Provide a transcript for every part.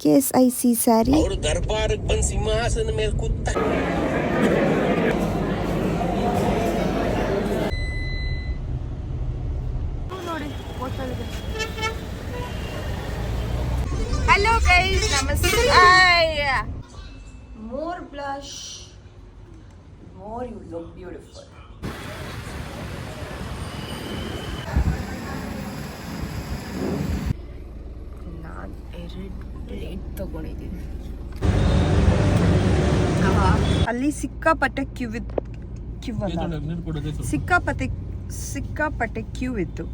KSIC sari. ಅವರು ದರ್ಬಾರಕ್ಕೆ ಬಂದು ಸಿಂಹಾಸನ ಮೇಲೆ ಕೂತ. ಹಲೋ ಗೈಸ್, ನಮಸ್ತೆ. More blush, more you look beautiful. ನಾನು 2 ಪ್ಲೇಟ್ ತಗೊಂಡಿದ್ದೀನಿ. ಅಲ್ಲಿ ಸಿಕ್ಕಾಪಟ್ಟೆ ಕ್ಯೂ ಸಿಕ್ಕಾಪಟ್ಟೆ ಕ್ಯೂ ಇತ್ತು.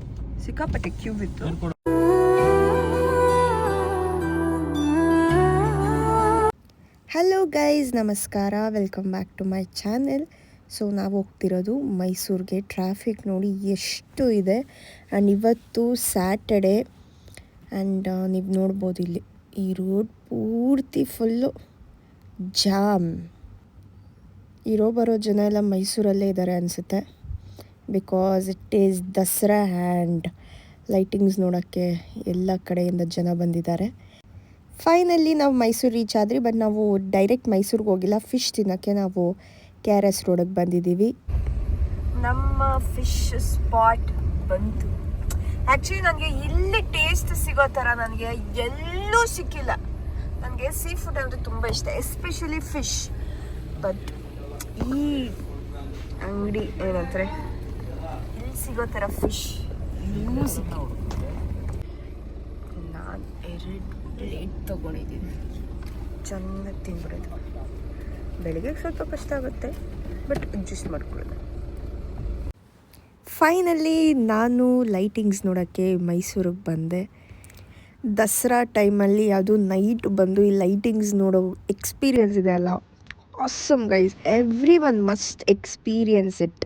ಹಲೋ ಗೈಸ್, ನಮಸ್ಕಾರ, welcome back to my channel. So ನಾವು ಹೋಗ್ತಿರೋದು ಮೈಸೂರಿಗೆ. ಟ್ರಾಫಿಕ್ ನೋಡಿ ಎಷ್ಟು ಇದೆ. ಆ್ಯಂಡ್ ಇವತ್ತು ಸ್ಯಾಟರ್ಡೆ. ಆ್ಯಂಡ್ ನೀವು ನೋಡ್ಬೋದು ಇಲ್ಲಿ ಈ ರೋಡ್ ಪೂರ್ತಿ ಫುಲ್ಲು ಜಾಮ್. ಬರೋ ಜನ ಎಲ್ಲ ಮೈಸೂರಲ್ಲೇ ಇದ್ದಾರೆ ಅನಿಸುತ್ತೆ. Because it is Dasara and lightings ನೋಡೋಕ್ಕೆ ಎಲ್ಲ ಕಡೆಯಿಂದ ಜನ ಬಂದಿದ್ದಾರೆ. ಫೈನಲಿ ನಾವು ಮೈಸೂರು ರೀಚ್ ಆದ್ರಿ. ಬಟ್ ನಾವು ಡೈರೆಕ್ಟ್ ಮೈಸೂರಿಗೆ ಹೋಗಿಲ್ಲ. ಫಿಶ್ ತಿನ್ನೋಕ್ಕೆ ನಾವು KRS ರೋಡಿಗೆ ಬಂದಿದ್ದೀವಿ. ನಮ್ಮ ಫಿಶ್ ಸ್ಪಾಟ್ ಬಂತು. ಆ್ಯಕ್ಚುಲಿ ನನಗೆ ಇಲ್ಲಿ ಟೇಸ್ಟ್ ಸಿಗೋ ಥರ ನನಗೆ ಎಲ್ಲೂ ಸಿಕ್ಕಿಲ್ಲ. ನನಗೆ ಸೀ ಫುಡ್ ಅಂದರೆ ತುಂಬ ಇಷ್ಟ, ಎಸ್ಪೆಷಲಿ ಫಿಶ್. ಬಟ್ ಈ ಅಂಗಡಿ ಏನಂತಾರೆ, ಇಲ್ಲಿ ಸಿಗೋ ಥರ ಫಿಶ್ ಇನ್ನೂ ಸಿಕ್ಕಿಲ್ಲ. ನಾನು 2 ಪ್ಲೇಟ್ ತೊಗೊಂಡಿದ್ದೀನಿ. ಚೆನ್ನಾಗಿ ತಿನ್ಬಿಡೋದು. ಬೆಳಿಗ್ಗೆ ಸ್ವಲ್ಪ ಕಷ್ಟ ಆಗುತ್ತೆ, ಬಟ್ ಅಡ್ಜಸ್ಟ್ ಮಾಡ್ಕೊಳ್ಳೋದು. ಫೈನಲಿ ನಾನು ಲೈಟಿಂಗ್ಸ್ ನೋಡೋಕ್ಕೆ ಮೈಸೂರಿಗೆ ಬಂದೆ. ದಸರಾ ಟೈಮಲ್ಲಿ ಅದು ನೈಟ್ ಬಂದು ಈ ಲೈಟಿಂಗ್ಸ್ ನೋಡೋ ಎಕ್ಸ್ಪೀರಿಯನ್ಸ್ ಇದೆ ಅಲ್ಲ, awesome guys. Every one must experience it.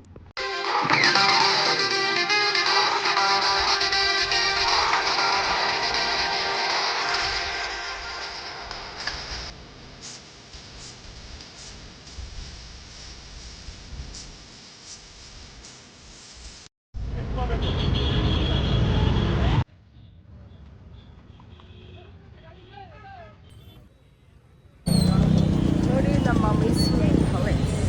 ನೋಡಿ ನಮ್ಮ ಮೈಸೂರು ಪ್ಯಾಲೇಸ್.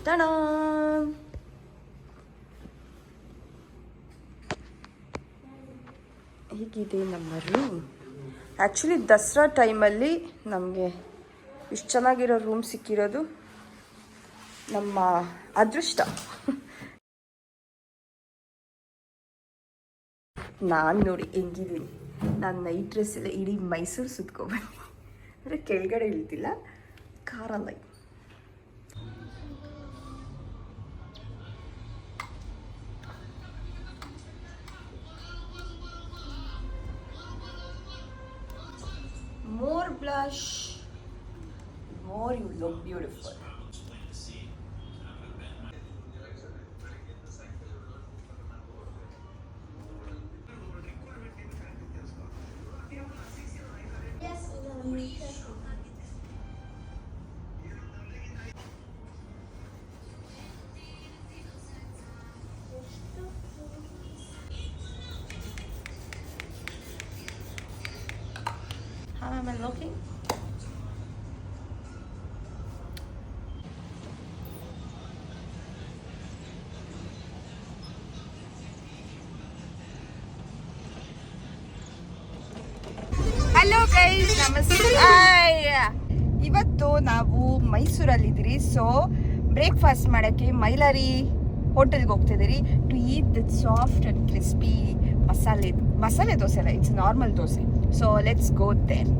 ಟನ್ ಹೀಗಿದೆ ನಮ್ಮ ರೂಮ್. ಆ್ಯಕ್ಚುಲಿ ದಸರಾ ಟೈಮಲ್ಲಿ ನಮಗೆ ಇಷ್ಟು ಚೆನ್ನಾಗಿರೋ ರೂಮ್ ಸಿಕ್ಕಿರೋದು ನಮ್ಮ ಅದೃಷ್ಟ. ನಾನು ನೋಡಿ ಹೆಂಗಿದ್ದೀನಿ. ನಾನು ನೈಟ್ ಡ್ರೆಸ್ಸೆಲ್ಲ ಇಡೀ ಮೈಸೂರು ಸುತ್ಕೊಬಂದು, ಅಂದರೆ ಕೆಳಗಡೆ ಇಳ್ತಿಲ್ಲ, ಕಾರಲ್ಲಿ. More blush, more you look beautiful. How am I looking? Hello guys, ನಮಸ್ತೆ. ಇವತ್ತು ನಾವು ಮೈಸೂರಲ್ಲಿದ್ದೀರಿ. ಸೊ ಬ್ರೇಕ್ಫಾಸ್ಟ್ ಮಾಡೋಕ್ಕೆ ಮೈಲಾರಿ ಹೋಟೆಲ್ಗೆ ಹೋಗ್ತಿದ್ದೀರಿ to eat that soft and crispy masala dosa ಅಲ್ಲ, it's normal dosa. So let's go there.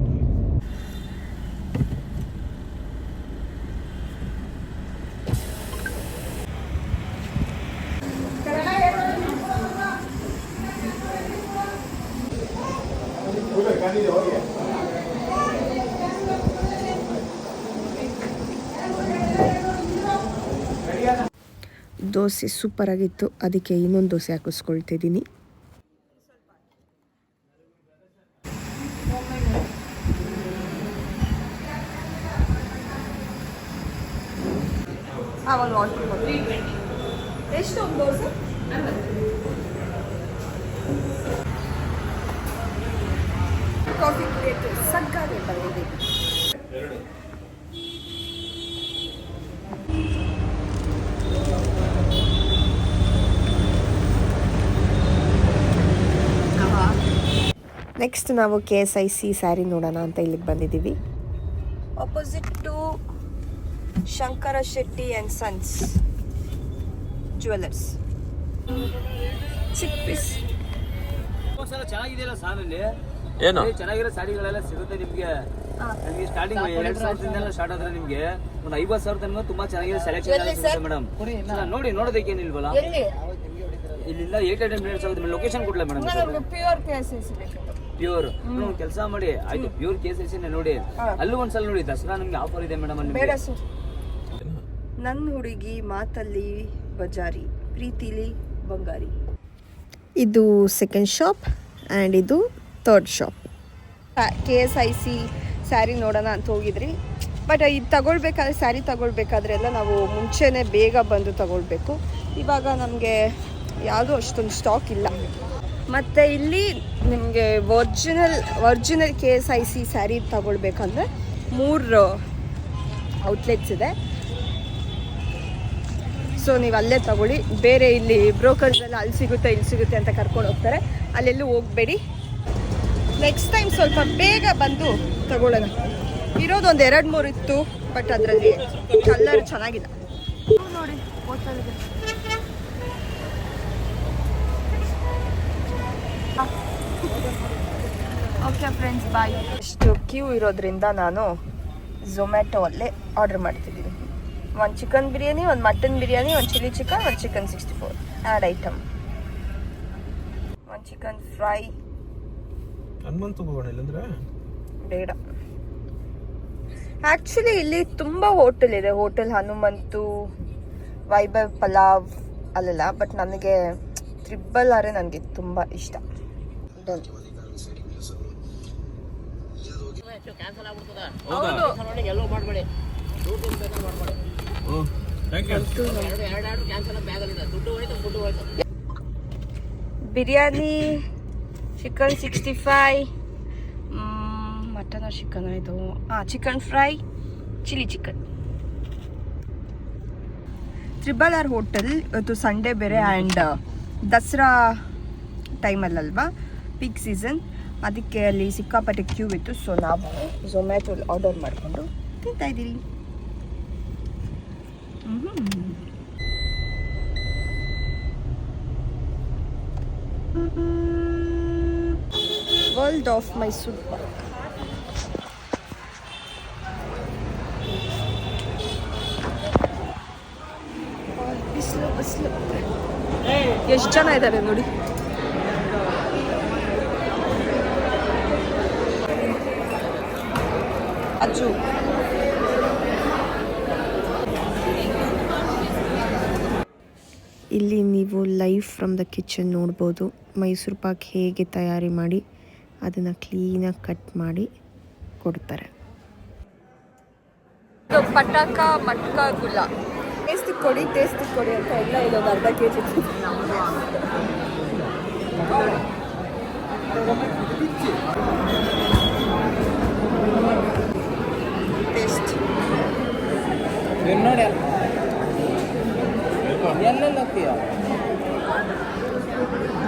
Dosa ಸೂಪರಾಗಿತ್ತು, ಅದಕ್ಕೆ ಇನ್ನೊಂದು ದೋಸೆ ಹಾಕಿಸ್ಕೊಳ್ತಿದ್ದೀನಿ. ಎಷ್ಟು ಒಂದು ದೋಸೆ? ಕಾಫಿ ಕುಡಿಯೋಕ್ಕೆ ಸಗ್ಗಾಗೆ ಬಂದಿದೆ. ನೆಕ್ಸ್ಟ್ ನಾವು KSIC ಸ್ಯಾರಿ ನೋಡೋಣ ಅಂತ ಇಲ್ಲಿಗೆ ಬಂದಿದ್ದೀವಿ. Opposite to Shankara Shetty and sons jewellers. Chic piece ಚೆನ್ನಾಗಿದೆಯಲ್ಲ ಸಾಲಲ್ಲಿ ಏನು ಚೆನ್ನಾಗಿರೋ ಸಾಡಿಗಳೆಲ್ಲ ಸಿಗುತ್ತೆ ನಿಮ್ಗೆ. ನಿಮ್ಗೆ ಸ್ಟಾರ್ಟಿಂಗ್ 2,000 ಸ್ಟಾರ್ಟ್ ಆದ್ರೆ ನಿಮ್ಗೆ ಒಂದು 50,000 ತನಕ ತುಂಬಾ ಚೆನ್ನಾಗಿರೋ ಸೆಲೆಕ್ಷನ್ ಸಿಗುತ್ತೆ ಮೇಡಮ್. ನೋಡಿ ನೋಡೋದಕ್ಕೆ ಏನಿಲ್ವಲ್ಲ, ಇಲ್ಲಿಂದ 800 ಮಿನಿಟ್ಸ್ ಆಗುತ್ತೆ. ಲೊಕೇಶನ್ ಕೊಡ್ಲಾ ಮೇಡಮ್? ಪ್ಯೂರ್ KSIC ಪ್ಯೂರ್ ಕೆಲಸ ಮಾಡಿ ಆಯ್ತು. ಪ್ಯೂರ್ KSIC ನೋಡಿ, ಅಲ್ಲೂ ಒಂದ್ಸಲ ನೋಡಿ. ದಸರಾ ನಮ್ಗೆ ಆಫರ್ ಇದೆ ಮೇಡಮ್ ಅಲ್ಲಿ. ಬೇಡ ಸರ್. ನನ್ನ ಹುಡುಗಿ ಮಾತಲ್ಲಿ ಬಜಾರಿ, ಪ್ರೀತಿಲಿ ಬಂಗಾರಿ. ಇದು ಸೆಕೆಂಡ್ ಶಾಪ್ ಆ್ಯಂಡ್ ಇದು ಥರ್ಡ್ ಶಾಪ್. KSIC ಸ್ಯಾರಿ ನೋಡೋಣ ಅಂತ ಹೋಗಿದ್ರಿ. ಬಟ್ ಇದು ತಗೊಳ್ಬೇಕಾದ್ರೆ, ಸ್ಯಾರಿ ತಗೊಳ್ಬೇಕಾದ್ರೆ ಎಲ್ಲ ನಾವು ಮುಂಚೆನೇ ಬೇಗ ಬಂದು ತಗೊಳ್ಬೇಕು. ಇವಾಗ ನಮಗೆ ಯಾವುದೂ ಅಷ್ಟೊಂದು ಸ್ಟಾಕ್ ಇಲ್ಲ. ಮತ್ತು ಇಲ್ಲಿ ನಿಮಗೆ ಒರಿಜಿನಲ್ KSIC ಸ್ಯಾರಿ ತಗೊಳ್ಬೇಕಂದ್ರೆ 3 ಔಟ್ಲೆಟ್ಸ್ ಇದೆ. ಸೊ ನೀವು ಅಲ್ಲೇ ತಗೊಳ್ಳಿ. ಬೇರೆ ಇಲ್ಲಿ ಬ್ರೋಕರ್ಸ್ ಎಲ್ಲ ಅಲ್ಲಿ ಸಿಗುತ್ತೆ ಇಲ್ಲಿ ಸಿಗುತ್ತೆ ಅಂತ ಕರ್ಕೊಂಡು ಹೋಗ್ತಾರೆ, ಅಲ್ಲೆಲ್ಲೂ ಹೋಗಬೇಡಿ. ನೆಕ್ಸ್ಟ್ ಟೈಮ್ ಸ್ವಲ್ಪ ಬೇಗ ಬಂದು ತಗೊಳ್ಳೋಣ. ಇರೋದು ಒಂದು 2-3 ಇತ್ತು, ಬಟ್ ಅದರಲ್ಲಿ ಕಲರ್ ಚೆನ್ನಾಗಿಲ್ಲ. ನೋಡಿ ಹೋಟೆಲ್ಗೆ ಓಕೆ ಫ್ರೆಂಡ್ಸ್, ಬಾಯ್. ಇಷ್ಟು ಕ್ಯೂ ಇರೋದ್ರಿಂದ ನಾನು ಝೊಮ್ಯಾಟೊ ಅಲ್ಲೇ ಆರ್ಡರ್ ಮಾಡ್ತಿದ್ದೀನಿ. 1 chicken biryani, 1 mutton biryani, 1 chilli chicken, 1 chicken 64 add item, 1 chicken fry. Hanumanthu ಹೋಗೋಣ ಇಲ್ಲಂದ್ರೆ ಬೇಡ. ಆ್ಯಕ್ಚುಲಿ ಇಲ್ಲಿ ತುಂಬ ಹೋಟೆಲ್ ಇದೆ. ಹೋಟೆಲ್ ಹನುಮಂತು, ವೈಭವ್ ಪಲಾವ್ ಅಲ್ಲೆಲ್ಲ. ಬಟ್ ನನಗೆ ತ್ರಿಬಲ್ ಆರ್ ನನಗೆ ತುಂಬ ಇಷ್ಟ. Done. Biryani, chicken 65, mutton chicken ಇದು, chicken fry, chilli chicken. Triple R hotel ಇವತ್ತು ಸಂಡೇ ಬೇರೆ ಆ್ಯಂಡ್ ದಸರಾ ಟೈಮಲ್ಲಲ್ವಾ, ಪೀಕ್ ಸೀಸನ್, ಅದಕ್ಕೆ ಅಲ್ಲಿ ಸಿಕ್ಕಾಪಟ್ಟೆ ಕ್ಯೂ ಇತ್ತು. ಸೊ ನಾವು ಝೊಮ್ಯಾಟೊಲ್ಲಿ ಆರ್ಡರ್ ಮಾಡಿಕೊಂಡು ತಿಂತಾ ಇದ್ದೀರಿ. World of Mysuru Pak. ಬಿಸಿಲು ಎಷ್ಟು ಜನ ಇದ್ದಾರೆ ನೋಡಿ. ಅಜ್ಜು ಇಲ್ಲಿ ನೀವು ಲೈವ್ ಫ್ರಮ್ ದ ಕಿಚನ್ ನೋಡ್ಬೋದು. ಮೈಸೂರು ಪಾಕ್ ಹೇಗೆ ತಯಾರಿ ಮಾಡಿ ಅದನ್ನು ಕ್ಲೀನಾಗಿ ಕಟ್ ಮಾಡಿ ಕೊಡ್ತಾರೆ. ಪಟಾಕ ಮಟ್ಕ ಗುಲ್ಲ. ಟೇಸ್ಟ್ ಕೊಡಿ ಅಂತ ಎಲ್ಲ ಇಲ್ಲೊಂದು 1/2 kg ಟೇಸ್ಟ್.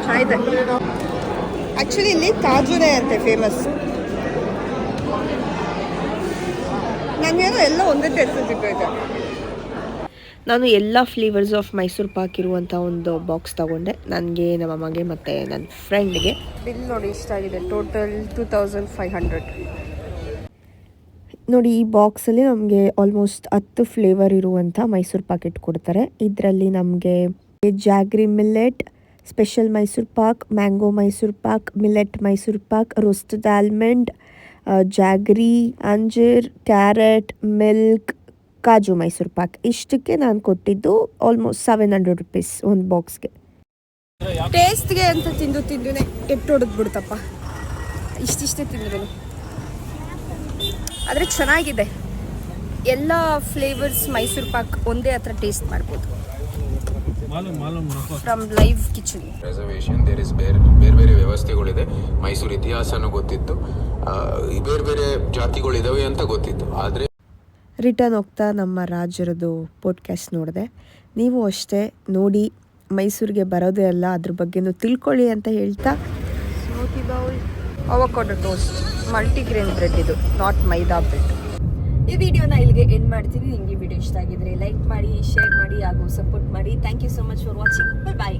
ಚೆನ್ನಾಗಿದೆ. ಆ್ಯಕ್ಚುಲಿ ಇಲ್ಲಿ ಕಾಜುನೇ ಅಂತೆ ಫೇಮಸ್. ನನಗೇನೋ ಎಲ್ಲ ಒಂದೇ ಟೇಸ್ಟ್ ಸಿಗ್ತೈತೆ. ನಾನು ಎಲ್ಲ ಫ್ಲೇವರ್ಸ್ ಆಫ್ ಮೈಸೂರು ಪಾಕ್ ಇರುವಂಥ ಒಂದು ಬಾಕ್ಸ್ ತಗೊಂಡೆ, ನನಗೆ, ನಮ್ಮ ಅಮ್ಮಗೆ ಮತ್ತು ನನ್ನ ಫ್ರೆಂಡ್ಗೆ. ಬಿಲ್ ನೋಡಿ ಇಷ್ಟ ಆಗಿದೆ. ಟೋಟಲ್ 2500. ನೋಡಿ, ಈ ಬಾಕ್ಸಲ್ಲಿ ನಮಗೆ ಆಲ್ಮೋಸ್ಟ್ 10 ಫ್ಲೇವರ್ ಇರುವಂಥ ಮೈಸೂರು ಪಾಕೆಟ್ ಕೊಡ್ತಾರೆ. ಇದರಲ್ಲಿ ನಮಗೆ jaggery millet, special Mysore pak, mango Mysore pak, millet Mysore pak, roasted almond, jaggery, anjeer, carrot, milk, kaju Mysore Pak. ಇಷ್ಟಕ್ಕೆ ನಾನು ಕೊಟ್ಟಿದ್ದು ಆಲ್ಮೋಸ್ಟ್ 700 ರುಪೀಸ್ ಒಂದು ಬಾಕ್ಸ್ಗೆ. ಟೇಸ್ಟ್ಗೆ ಅಂತ ತಿಂದುನೇ ಹೊಡೆದು ಬಿಡ್ತಪ್ಪ, ಇಷ್ಟಿಷ್ಟೇ ತಿಂದ್ರು. ಆದರೆ ಚೆನ್ನಾಗಿದೆ. ಎಲ್ಲ ಫ್ಲೇವರ್ಸ್ ಮೈಸೂರು ಪಾಕ್ ಒಂದೇ ಹತ್ರ ಟೇಸ್ಟ್ ಮಾಡ್ಬೋದು from live kitchen. Reservation there is ಬೇರೆ ಬೇರೆ ವ್ಯವಸ್ಥೆಗಳಿದೆ. ಮೈಸೂರು ಇತಿಹಾಸನೂ ಗೊತ್ತಿತ್ತು, ಬೇರೆ ಬೇರೆ ಜಾತಿಗಳಿದಾವೆ ಅಂತ ಗೊತ್ತಿತ್ತು. ಆದರೆ ರಿಟರ್ನ್ ಹೋಗ್ತಾ ನಮ್ಮ ರಾಜರದು ಪಾಡ್ಕಾಸ್ಟ್ ನೋಡಿದೆ. ನೀವು ಅಷ್ಟೇ ನೋಡಿ ಮೈಸೂರಿಗೆ ಬರೋದೇ ಅಲ್ಲ, ಅದ್ರ ಬಗ್ಗೆನೂ ತಿಳ್ಕೊಳ್ಳಿ ಅಂತ ಹೇಳ್ತಾ, smoothie bowl, avocado toast, multigrain bread, ಇದು ನಾಟ್ ಮೈದಾ ಬ್ರೆಡ್. ಈ ವಿಡಿಯೋನ ಇಲ್ಲಿಗೆ ಎಂಡ್ ಮಾಡ್ತೀನಿ. ನಿಮಗೆ ವಿಡಿಯೋ ಇಷ್ಟ ಆಗಿದ್ರೆ ಲೈಕ್ ಮಾಡಿ, ಶೇರ್ ಮಾಡಿ ಹಾಗೂ ಸಪೋರ್ಟ್ ಮಾಡಿ. Thank you so much for watching. Bye.